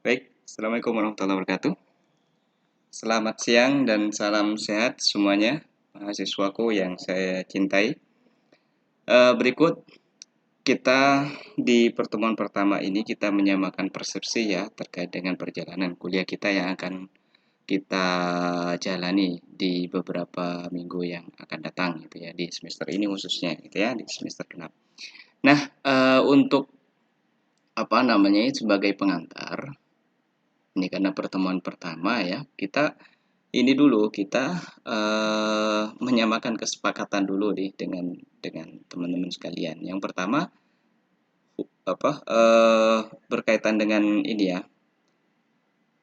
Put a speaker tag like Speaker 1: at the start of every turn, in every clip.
Speaker 1: Baik, Assalamualaikum warahmatullahi wabarakatuh. Selamat siang dan salam sehat semuanya, mahasiswaku yang saya cintai. Berikut kita di pertemuan pertama ini kita menyamakan persepsi ya terkait dengan perjalanan kuliah kita yang akan kita jalani di beberapa minggu yang akan datang gitu ya, di semester ini khususnya gitu ya, di semester genap. Nah, untuk apa namanya sebagai pengantar ini karena pertemuan pertama ya, kita menyamakan kesepakatan dulu nih dengan teman-teman sekalian. Yang pertama berkaitan dengan ini ya,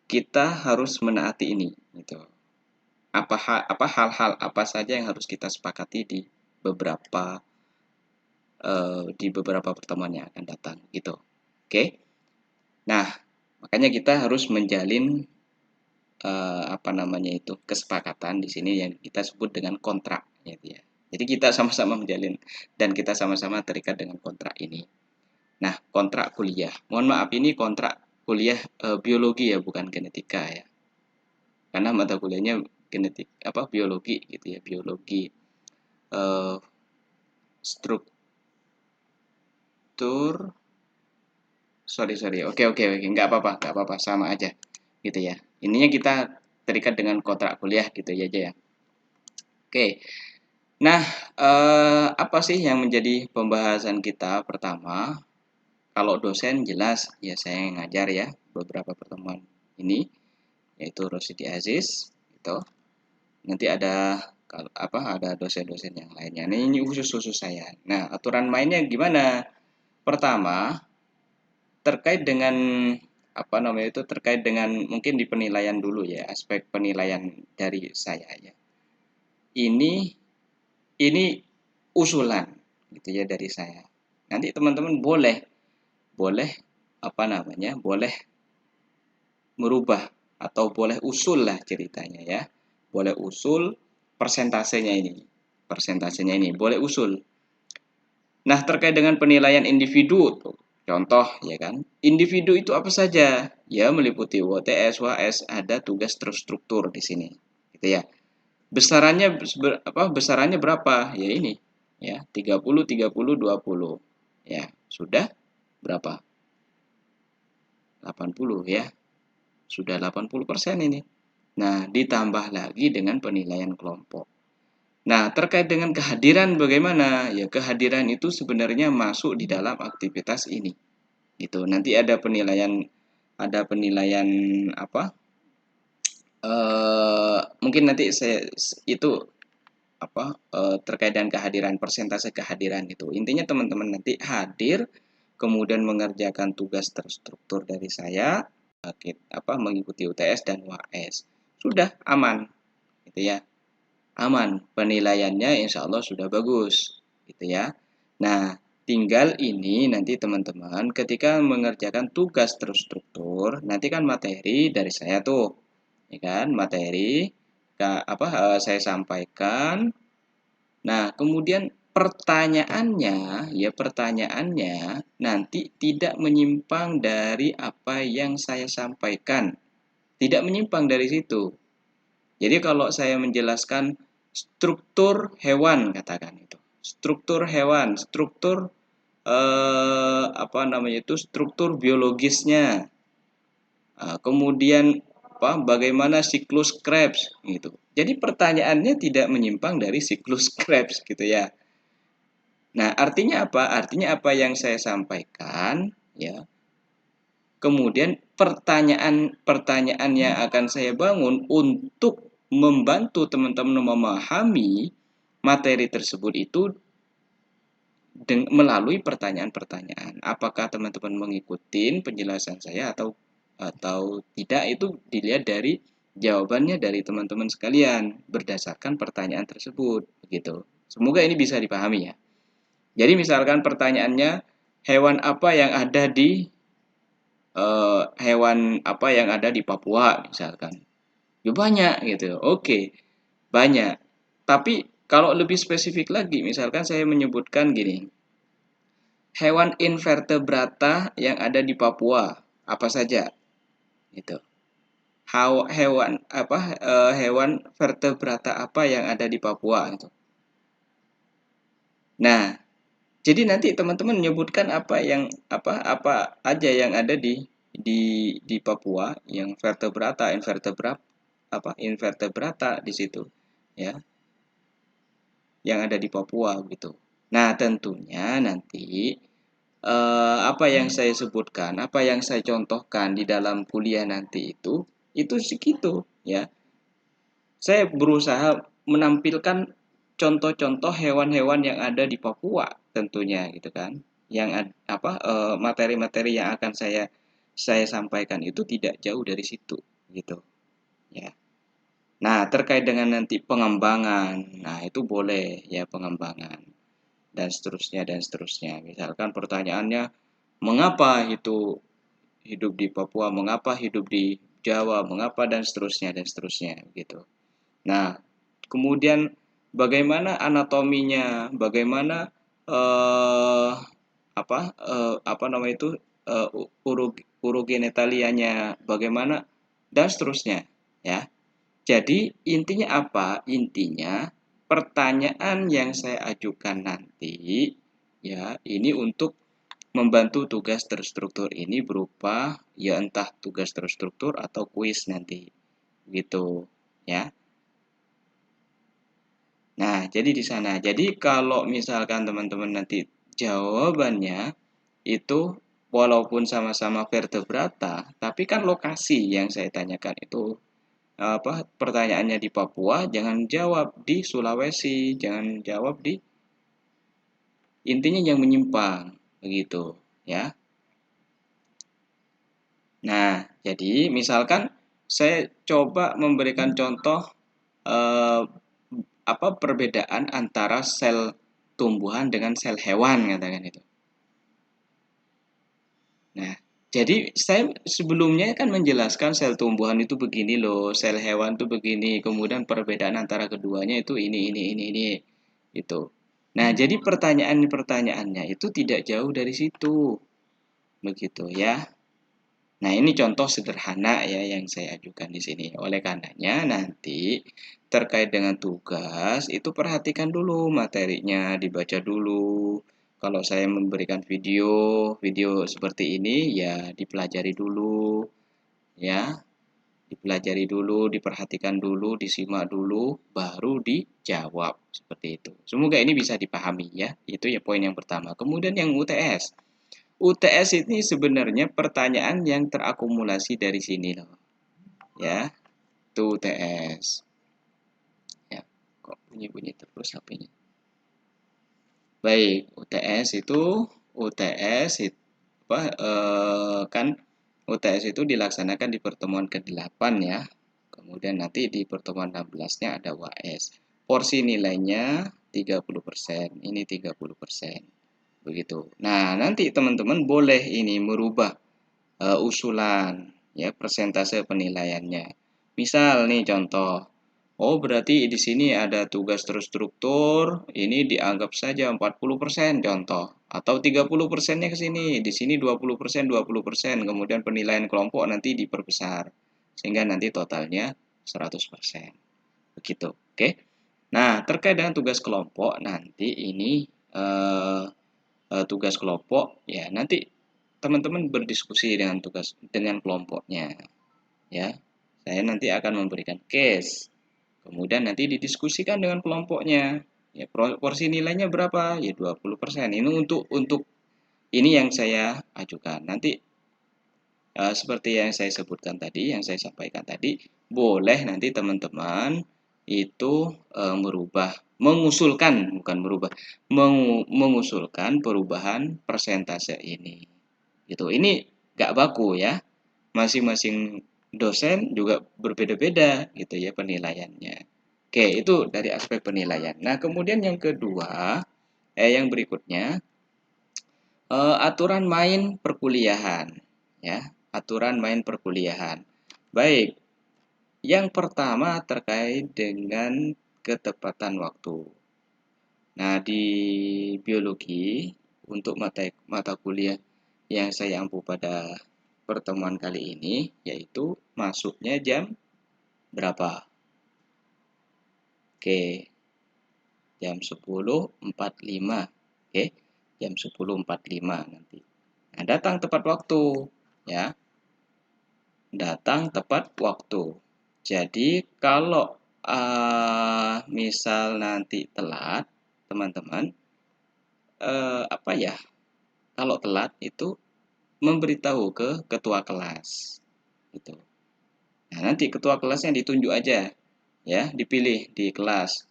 Speaker 1: kita harus menaati ini gitu. Apa hal-hal apa saja yang harus kita sepakati beberapa di beberapa pertemuan yang akan datang gitu. Oke. Nah, makanya kita harus menjalin kesepakatan di sini yang kita sebut dengan kontrak gitu ya. Jadi kita sama-sama menjalin dan kita sama-sama terikat dengan kontrak ini. Nah, kontrak kuliah. Mohon maaf ini kontrak kuliah biologi ya, bukan genetika ya. Karena mata kuliahnya biologi gitu ya, biologi struktur. Sorry. Oke, nggak apa-apa, sama aja gitu ya. Ininya kita terikat dengan kontrak kuliah gitu ya aja ya. Oke. Nah, apa sih yang menjadi pembahasan kita pertama? Kalau dosen jelas ya saya ngajar ya beberapa pertemuan ini, yaitu Rosidi Aziz itu. Nanti ada dosen-dosen yang lainnya. Nah, ini khusus saya. Nah, aturan mainnya gimana? Pertama, terkait dengan terkait dengan mungkin di penilaian dulu ya, aspek penilaian dari saya ya. Ini usulan gitu ya dari saya. Nanti teman-teman boleh boleh merubah atau boleh usul lah ceritanya ya. Boleh usul persentasenya ini boleh usul. Nah, terkait dengan penilaian individu tuh, contoh ya kan. Individu itu apa saja? Ya, meliputi UTS, UAS, ada tugas terstruktur di sini. Gitu ya. Besarannya berapa? Ya ini. Ya, 30 30 20. Ya, sudah berapa? 80 ya. Sudah 80% ini. Nah, ditambah lagi dengan penilaian kelompok. Nah, terkait dengan kehadiran bagaimana? Ya, kehadiran itu sebenarnya masuk di dalam aktivitas ini. Gitu. Nanti ada penilaian apa? Mungkin nanti saya itu terkait dengan kehadiran, persentase kehadiran itu. Intinya teman-teman nanti hadir kemudian mengerjakan tugas terstruktur dari saya, mengikuti UTS dan UAS. Sudah aman gitu ya. Aman, penilaiannya insya Allah sudah bagus gitu ya. Nah, tinggal ini nanti teman-teman ketika mengerjakan tugas terstruktur, nanti kan materi dari saya tuh, ya kan, materi saya sampaikan. Nah, kemudian pertanyaannya nanti tidak menyimpang dari apa yang saya sampaikan. Tidak menyimpang dari situ. Jadi kalau saya menjelaskan struktur hewan katakan itu. Struktur hewan, struktur biologisnya. Kemudian bagaimana siklus Krebs gitu. Jadi pertanyaannya tidak menyimpang dari siklus Krebs gitu ya. Nah, artinya apa? Artinya apa yang saya sampaikan ya. Kemudian pertanyaan yang akan saya bangun untuk membantu teman-teman memahami materi tersebut itu melalui pertanyaan-pertanyaan. Apakah teman-teman mengikuti penjelasan saya atau tidak, itu dilihat dari jawabannya dari teman-teman sekalian berdasarkan pertanyaan tersebut begitu. Semoga ini bisa dipahami ya. Jadi misalkan pertanyaannya hewan apa yang ada di Papua misalkan. Ya banyak gitu. Oke. Banyak. Tapi kalau lebih spesifik lagi, misalkan saya menyebutkan gini. Hewan invertebrata yang ada di Papua apa saja? Itu. Hewan vertebrata apa yang ada di Papua itu. Nah, jadi nanti teman-teman menyebutkan apa aja yang ada di Papua yang vertebrata, invertebrata di situ, ya, yang ada di Papua gitu. Nah, tentunya nanti apa yang saya sebutkan, apa yang saya contohkan di dalam kuliah nanti itu segitu, ya. Saya berusaha menampilkan contoh-contoh hewan-hewan yang ada di Papua tentunya gitu kan. Yang materi-materi yang akan saya sampaikan itu tidak jauh dari situ gitu, ya. Nah, terkait dengan nanti pengembangan. Nah, itu boleh ya pengembangan dan seterusnya dan seterusnya. Misalkan pertanyaannya mengapa itu hidup di Papua, mengapa hidup di Jawa, mengapa dan seterusnya gitu. Nah, kemudian bagaimana anatominya, bagaimana eh, apa nama itu urogenitalianya, bagaimana dan seterusnya, ya. Jadi intinya apa? Intinya pertanyaan yang saya ajukan nanti, ya, ini untuk membantu tugas terstruktur ini berupa ya entah tugas terstruktur atau kuis nanti, gitu, ya. Nah, jadi di sana. Jadi kalau misalkan teman-teman nanti jawabannya itu walaupun sama-sama vertebrata, tapi kan lokasi yang saya tanyakan itu pertanyaannya di Papua, jangan jawab di Sulawesi, jangan jawab di intinya yang menyimpang begitu, ya. Nah, jadi misalkan saya coba memberikan contoh eh, perbedaan antara sel tumbuhan dengan sel hewan katakan itu. Nah, jadi saya sebelumnya kan menjelaskan sel tumbuhan itu begini loh, sel hewan itu begini, kemudian perbedaan antara keduanya itu ini itu. Nah, jadi pertanyaan-pertanyaannya itu tidak jauh dari situ, begitu ya. Nah, ini contoh sederhana ya yang saya ajukan di sini. Oleh karenanya nanti terkait dengan tugas itu perhatikan dulu materinya, dibaca dulu. Kalau saya memberikan video seperti ini ya dipelajari dulu, ya. Dipelajari dulu, diperhatikan dulu, disimak dulu, baru dijawab seperti itu. Semoga ini bisa dipahami ya. Itu ya poin yang pertama. Kemudian yang UTS. UTS ini sebenarnya pertanyaan yang terakumulasi dari sini loh. Ya, itu UTS. Ya, kok bunyi-bunyi terus HP-nya. Baik, UTS itu kan UTS itu dilaksanakan di pertemuan ke-8 ya. Kemudian nanti di pertemuan 16-nya ada UAS. Porsi nilainya 30%, ini 30%. Begitu. Nah, nanti teman-teman boleh ini merubah usulan ya persentase penilaiannya. Misal nih contoh, oh berarti di sini ada tugas terstruktur, ini dianggap saja 40% contoh, atau 30%-nya ke sini, di sini 20%, 20%, kemudian penilaian kelompok nanti diperbesar sehingga nanti totalnya 100%. Begitu. Oke. Nah, terkait dengan tugas kelompok nanti ini eh, tugas kelompok ya nanti teman-teman berdiskusi dengan kelompoknya ya. Saya nanti akan memberikan case, kemudian nanti didiskusikan dengan kelompoknya, ya. Porsi nilainya berapa, ya 20%. Ini untuk ini yang saya ajukan nanti, seperti yang saya sebutkan tadi, yang saya sampaikan tadi, boleh nanti teman-teman itu mengusulkan, bukan berubah, mengusulkan perubahan persentase ini. Gitu. Ini gak baku ya. Masing-masing dosen juga berbeda-beda gitu ya penilaiannya. Oke, itu dari aspek penilaian. Nah, kemudian yang kedua, yang berikutnya, aturan main perkuliahan ya, aturan main perkuliahan. Baik, yang pertama terkait dengan ketepatan waktu. Nah, di biologi untuk mata kuliah yang saya ampu pada pertemuan kali ini, yaitu masuknya jam berapa? Oke, jam 10.45. Oke, jam 10.45 nanti. Nah, datang tepat waktu, ya. Datang tepat waktu. Jadi, kalau misal nanti telat, teman-teman, apa ya? Kalau telat itu memberitahu ke ketua kelas, gitu. Nah, nanti ketua kelasnya ditunjuk aja, ya, dipilih di kelas.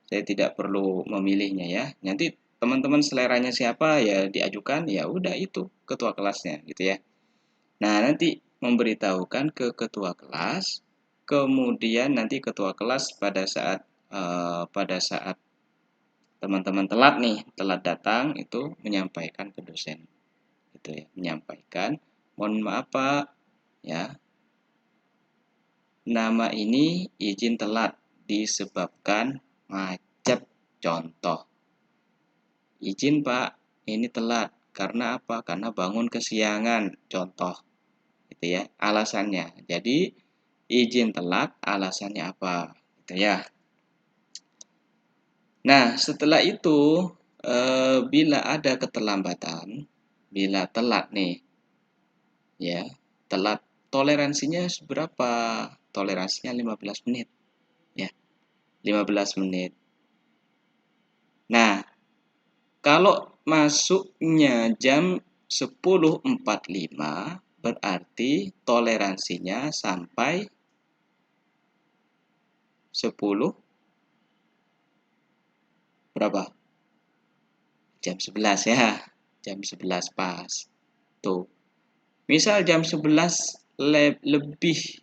Speaker 1: Saya tidak perlu memilihnya ya. Nanti teman-teman seleranya siapa ya diajukan, ya udah itu ketua kelasnya gitu ya. Nah, nanti memberitahukan ke ketua kelas, kemudian nanti ketua kelas pada saat teman-teman telat datang itu menyampaikan ke dosen. Gitu ya, menyampaikan, "Mohon maaf Pak, ya. Nama ini izin telat disebabkan macet." Contoh, "Izin Pak, ini telat karena apa? Karena bangun kesiangan." Contoh, gitu ya. Alasannya. Jadi izin telat alasannya apa? Gitu ya. Nah, setelah itu bila ada keterlambatan, bila telat nih, ya, telat toleransinya berapa? Toleransinya 15 menit, ya. 15 menit. Nah, kalau masuknya jam 10.45 berarti toleransinya sampai 10 berapa? Jam 11 ya. Jam 11 pas. Tuh. Misal jam 11 lebih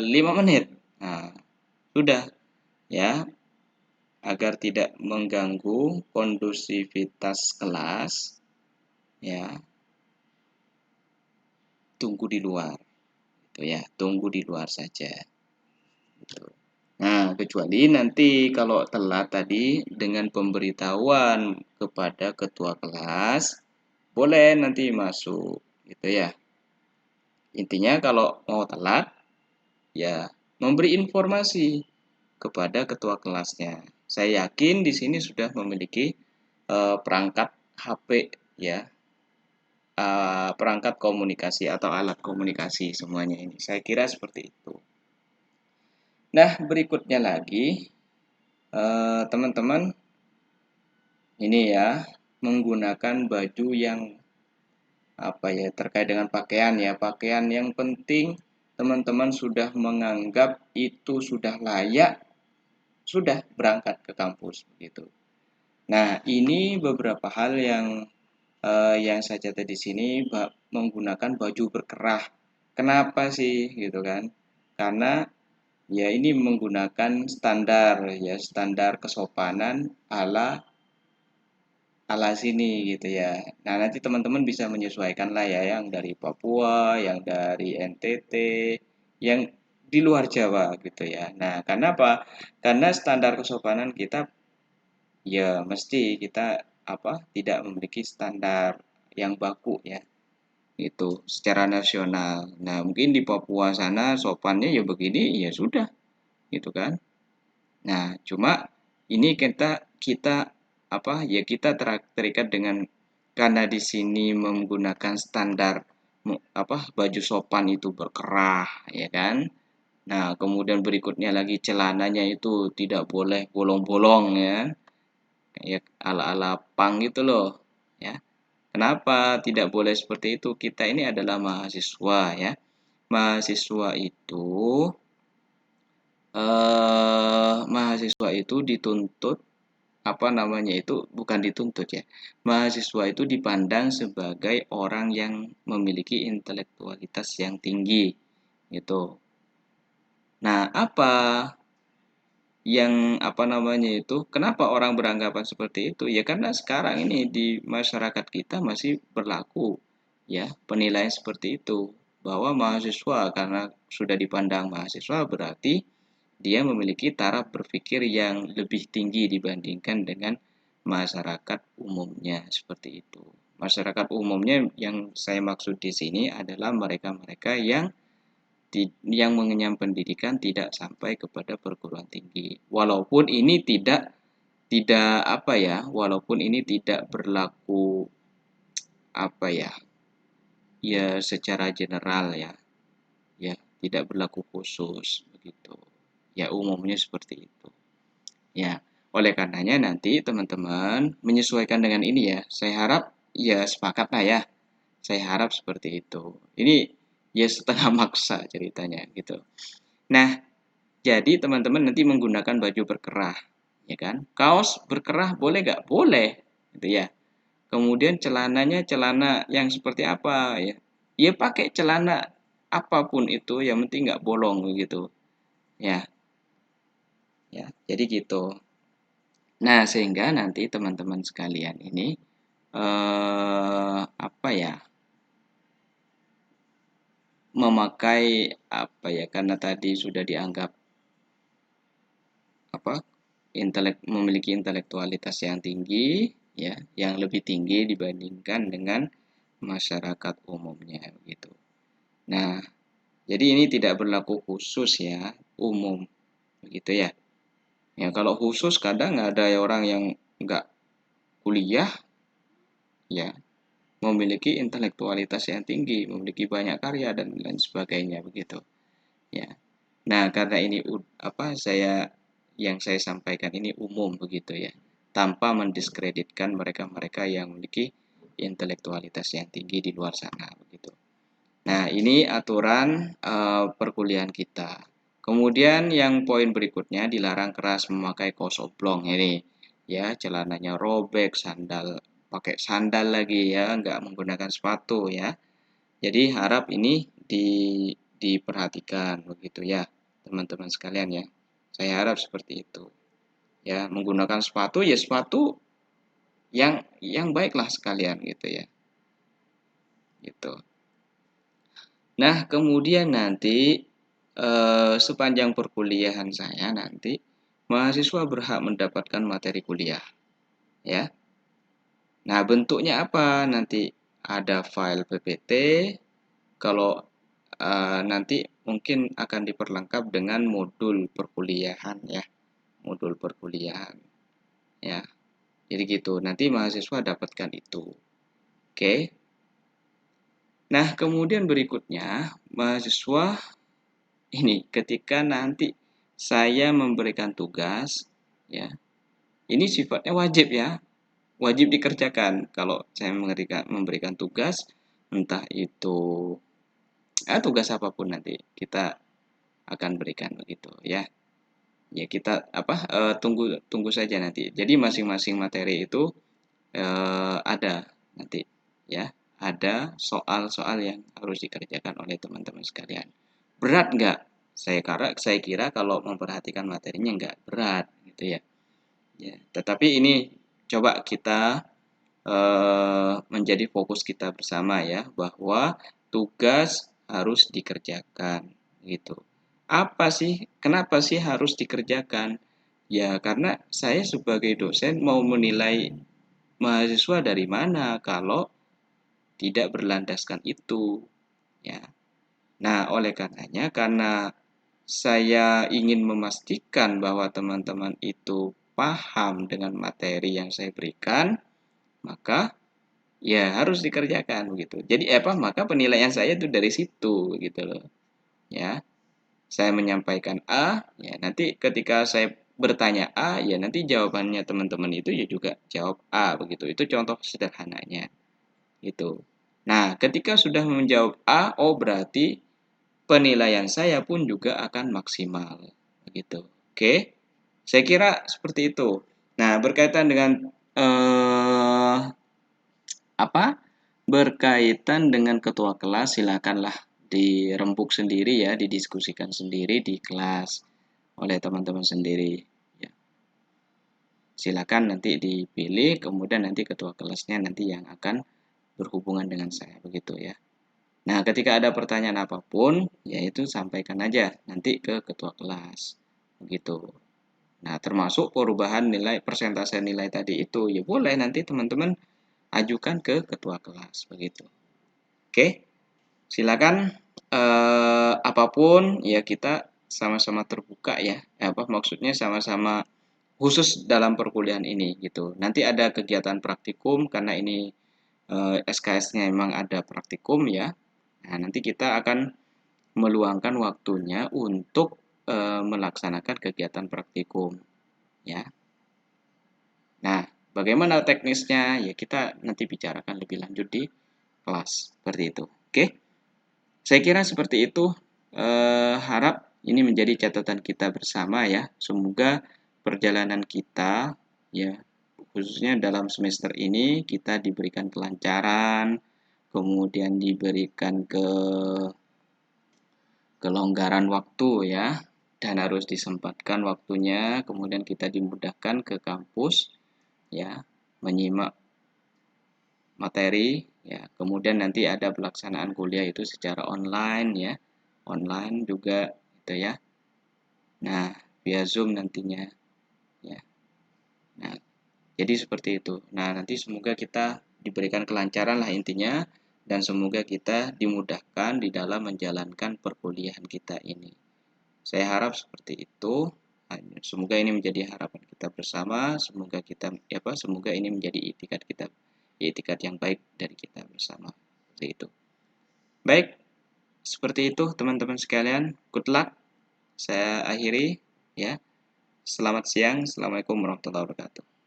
Speaker 1: 5 menit. Nah, sudah ya, agar tidak mengganggu kondusivitas kelas, ya, tunggu di luar. Gitu ya, tunggu di luar saja. Gitu. Nah, kecuali nanti kalau telat tadi dengan pemberitahuan kepada ketua kelas, boleh nanti masuk, gitu ya. Intinya kalau mau telat, ya memberi informasi kepada ketua kelasnya. Saya yakin di sini sudah memiliki perangkat HP, ya, perangkat komunikasi atau alat komunikasi semuanya ini. Saya kira seperti itu. Nah, berikutnya lagi, teman-teman, ini ya, menggunakan baju yang terkait dengan pakaian ya. Pakaian yang penting teman-teman sudah menganggap itu sudah layak, sudah berangkat ke kampus begitu. Nah, ini beberapa hal yang saya catat di sini, menggunakan baju berkerah. Kenapa sih gitu kan? Karena ya ini menggunakan standar kesopanan ala ala sini gitu ya. Nah, nanti teman-teman bisa menyesuaikan lah ya, yang dari Papua, yang dari NTT, yang di luar Jawa gitu ya. Nah, karena apa? Karena standar kesopanan kita ya mesti kita tidak memiliki standar yang baku ya. Itu secara nasional. Nah, mungkin di Papua sana sopannya ya begini, ya sudah gitu kan. Nah, cuma ini kita kita terikat dengan, karena di sini menggunakan standar baju sopan itu berkerah ya kan. Nah, kemudian berikutnya lagi celananya itu tidak boleh bolong-bolong ya. Kayak ala-ala pang gitu loh ya. Kenapa tidak boleh seperti itu? Kita ini adalah mahasiswa ya. Mahasiswa itu dituntut, bukan dituntut ya. Mahasiswa itu dipandang sebagai orang yang memiliki intelektualitas yang tinggi gitu. Nah, kenapa orang beranggapan seperti itu? Ya karena sekarang ini di masyarakat kita masih berlaku ya penilaian seperti itu, bahwa mahasiswa karena sudah dipandang mahasiswa berarti dia memiliki taraf berpikir yang lebih tinggi dibandingkan dengan masyarakat umumnya seperti itu. Masyarakat umumnya yang saya maksud di sini adalah mereka-mereka yang mengenyam pendidikan tidak sampai kepada perguruan tinggi. Walaupun ini tidak apa ya, walaupun ini tidak berlaku apa ya, ya secara general ya, ya tidak berlaku khusus begitu. Ya umumnya seperti itu. Ya, oleh karenanya nanti teman-teman menyesuaikan dengan ini ya. Saya harap ya sepakat lah ya. Saya harap seperti itu. Ini ya setengah maksa ceritanya gitu. Nah, jadi teman-teman nanti menggunakan baju berkerah, ya kan? Kaos berkerah boleh nggak? Boleh, gitu ya. Kemudian celananya celana yang seperti apa ya? Ya pakai celana apapun itu, yang penting nggak bolong gitu. Ya, ya. Jadi gitu. Nah, sehingga nanti teman-teman sekalian ini apa ya? Memakai apa ya? Karena tadi sudah dianggap apa? Memiliki intelektualitas yang tinggi, ya, yang lebih tinggi dibandingkan dengan masyarakat umumnya gitu. Nah, jadi ini tidak berlaku khusus ya, umum begitu ya. Ya kalau khusus kadang ada orang yang nggak kuliah ya memiliki intelektualitas yang tinggi, memiliki banyak karya dan lain sebagainya begitu. Ya. Nah, karena ini apa saya sampaikan ini umum begitu ya, tanpa mendiskreditkan mereka-mereka yang memiliki intelektualitas yang tinggi di luar sana begitu. Nah, ini aturan perkuliahan kita. Kemudian yang poin berikutnya dilarang keras memakai kaos oblong ini. Ya, celananya robek, pakai sandal lagi ya, nggak menggunakan sepatu ya. Jadi harap ini diperhatikan begitu ya, teman-teman sekalian ya. Saya harap seperti itu. Ya, menggunakan sepatu ya sepatu yang baiklah sekalian gitu ya. Gitu. Nah, kemudian nanti sepanjang perkuliahan saya nanti mahasiswa berhak mendapatkan materi kuliah, ya. Nah, bentuknya apa? Nanti ada file PPT. Kalau nanti mungkin akan diperlengkap dengan modul perkuliahan, ya, modul perkuliahan, ya. Jadi gitu. Nanti mahasiswa dapatkan itu, oke? Nah, kemudian berikutnya mahasiswa ini ketika nanti saya memberikan tugas, ya, ini sifatnya wajib ya, wajib dikerjakan. Kalau saya memberikan tugas, entah itu tugas apapun nanti kita akan berikan begitu ya. Ya kita tunggu tunggu saja nanti. Jadi masing-masing materi itu ada nanti ya, ada soal-soal yang harus dikerjakan oleh teman-teman sekalian. Berat nggak? Saya kira kalau memperhatikan materinya nggak berat gitu ya. Ya, tetapi ini coba kita menjadi fokus kita bersama ya, bahwa tugas harus dikerjakan gitu. Apa sih? Kenapa sih harus dikerjakan? Ya karena saya sebagai dosen mau menilai mahasiswa dari mana kalau tidak berlandaskan itu ya. Nah, oleh karenanya karena saya ingin memastikan bahwa teman-teman itu paham dengan materi yang saya berikan, maka ya harus dikerjakan begitu. Jadi maka penilaian saya itu dari situ gitu loh. Ya. Saya menyampaikan A, ya nanti ketika saya bertanya A, ya nanti jawabannya teman-teman itu ya juga jawab A begitu. Itu contoh sederhananya. Gitu. Nah, ketika sudah menjawab A, oh berarti penilaian saya pun juga akan maksimal. Begitu. Oke? Saya kira seperti itu. Nah, berkaitan dengan apa? Berkaitan dengan ketua kelas, silakanlah dirembuk sendiri ya, didiskusikan sendiri di kelas oleh teman-teman sendiri. Ya. Silakan nanti dipilih, kemudian nanti ketua kelasnya nanti yang akan berhubungan dengan saya, begitu ya. Nah, ketika ada pertanyaan apapun, yaitu sampaikan aja nanti ke ketua kelas, begitu. Nah, termasuk perubahan nilai persentase nilai tadi itu, ya boleh nanti teman-teman ajukan ke ketua kelas begitu. Oke, silakan apapun ya kita sama-sama terbuka ya. Apa maksudnya sama-sama khusus dalam perkuliahan ini gitu. Nanti ada kegiatan praktikum karena ini SKS-nya memang ada praktikum ya. Nah, nanti kita akan meluangkan waktunya untuk melaksanakan kegiatan praktikum ya. Nah, bagaimana teknisnya ya kita nanti bicarakan lebih lanjut di kelas seperti itu. Oke. Saya kira seperti itu. Harap ini menjadi catatan kita bersama ya. Semoga perjalanan kita ya khususnya dalam semester ini kita diberikan kelancaran, kemudian diberikan kelonggaran waktu ya, dan harus disempatkan waktunya, kemudian kita dimudahkan ke kampus ya, menyimak materi ya, kemudian nanti ada pelaksanaan kuliah itu secara online ya, online juga gitu ya. Nah, via Zoom nantinya ya. Nah, jadi seperti itu. Nah, nanti semoga kita diberikan kelancaran lah intinya dan semoga kita dimudahkan di dalam menjalankan perkuliahan kita ini. Saya harap seperti itu. Semoga ini menjadi harapan kita bersama. Semoga ini menjadi itikat yang baik dari kita bersama. Seperti itu. Baik, seperti itu teman-teman sekalian. Good luck. Saya akhiri ya. Selamat siang. Assalamualaikum warahmatullahi wabarakatuh.